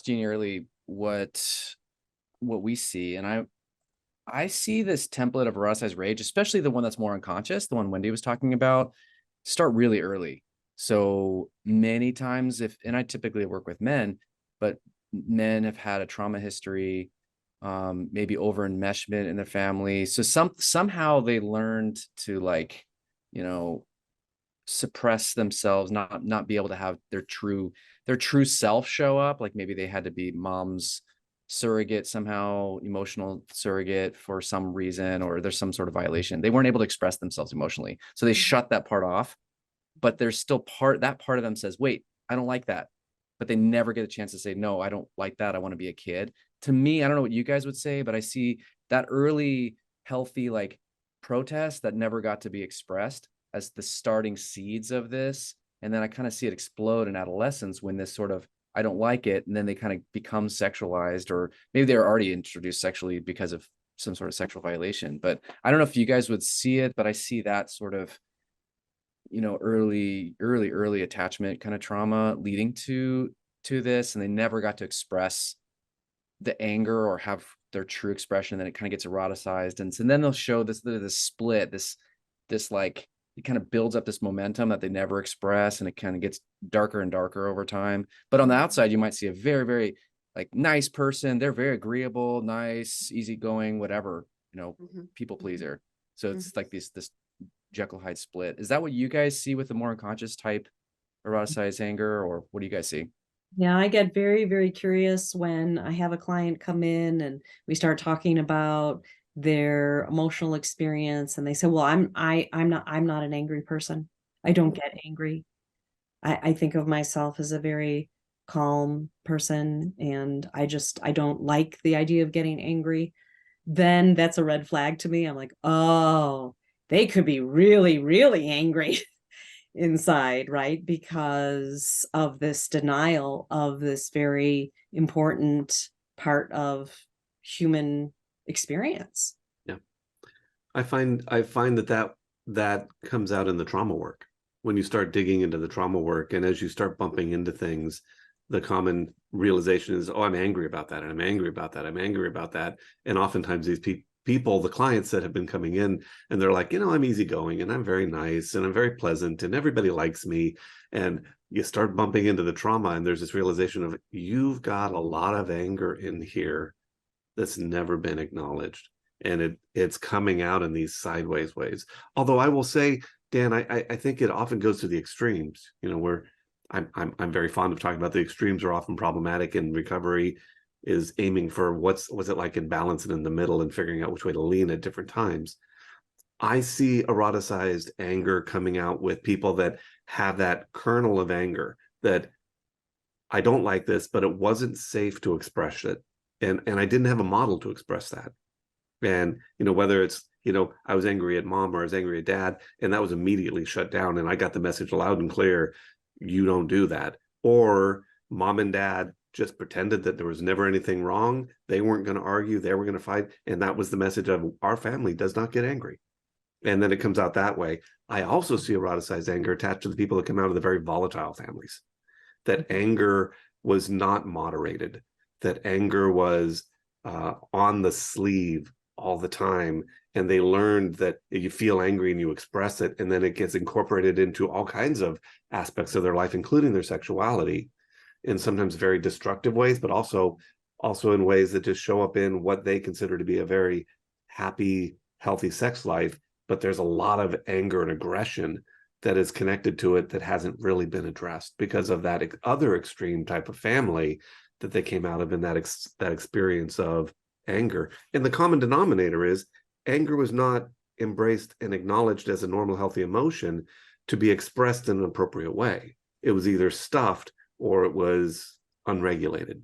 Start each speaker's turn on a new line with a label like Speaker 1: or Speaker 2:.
Speaker 1: questioning early what we see, and I see this template of eroticized rage, especially the one that's more unconscious, the one Wendy was talking about, start really early. So many times and I typically work with men, but men have had a trauma history, maybe over enmeshment in their family. So somehow they learned to, like, you know, suppress themselves, not be able to have their true self show up. Like maybe they had to be mom's surrogate, somehow emotional surrogate for some reason, or there's some sort of violation. They weren't able to express themselves emotionally. So they shut that part off, but there's still that part of them says, wait, I don't like that. But they never get a chance to say, no, I don't like that. I want to be a kid. To me, I don't know what you guys would say, but I see that early healthy, like, protest that never got to be expressed as the starting seeds of this. And then I kind of see it explode in adolescence when this sort of, I don't like it. And then they kind of become sexualized, or maybe they're already introduced sexually because of some sort of sexual violation. But I don't know if you guys would see it, but I see that sort of, early attachment kind of trauma leading to this. And they never got to express the anger or have their true expression. Then it kind of gets eroticized. And so then they'll show this split, this like, it kind of builds up this momentum that they never express, and it kind of gets darker and darker over time. But on the outside, you might see a very, very, like, nice person. They're very agreeable, nice, easygoing, whatever, people pleaser. So it's like this Jekyll Hyde split. Is that what you guys see with the more unconscious type eroticized anger, or what do you guys see?
Speaker 2: Yeah, I get very, very curious when I have a client come in and we start talking about their emotional experience, and they say, well, I'm not an angry person. I don't get angry. I think of myself as a very calm person, and I don't like the idea of getting angry. Then that's a red flag to me. I'm like, oh, they could be really, really angry inside, right? Because of this denial of this very important part of human experience.
Speaker 3: Yeah. I find that comes out in the trauma work. When you start digging into the trauma work, and as you start bumping into things, the common realization is, oh, I'm angry about that, and I'm angry about that, I'm angry about that. And oftentimes these people, the clients that have been coming in, and they're like, I'm easygoing, and I'm very nice, and I'm very pleasant, and everybody likes me. And you start bumping into the trauma, and there's this realization of, you've got a lot of anger in here that's never been acknowledged. And it's coming out in these sideways ways. Although I will say, Dan, I think it often goes to the extremes, where I'm very fond of talking about the extremes are often problematic, and recovery is aiming for what's it like in balance and in the middle, and figuring out which way to lean at different times. I see eroticized anger coming out with people that have that kernel of anger that, I don't like this, but it wasn't safe to express it. And I didn't have a model to express that. And, whether it's, I was angry at mom or I was angry at dad, and that was immediately shut down. And I got the message loud and clear, you don't do that. Or mom and dad just pretended that there was never anything wrong. They weren't going to argue. They were going to fight. And that was the message of, our family does not get angry. And then it comes out that way. I also see eroticized anger attached to the people that come out of the very volatile families, that anger was not moderated, that anger was on the sleeve all the time. And they learned that you feel angry and you express it, and then it gets incorporated into all kinds of aspects of their life, including their sexuality, in sometimes very destructive ways, but also in ways that just show up in what they consider to be a very happy, healthy sex life. But there's a lot of anger and aggression that is connected to it that hasn't really been addressed because of that other extreme type of family that they came out of, in that experience of anger. And the common denominator is, anger was not embraced and acknowledged as a normal, healthy emotion to be expressed in an appropriate way. It was either stuffed or it was unregulated.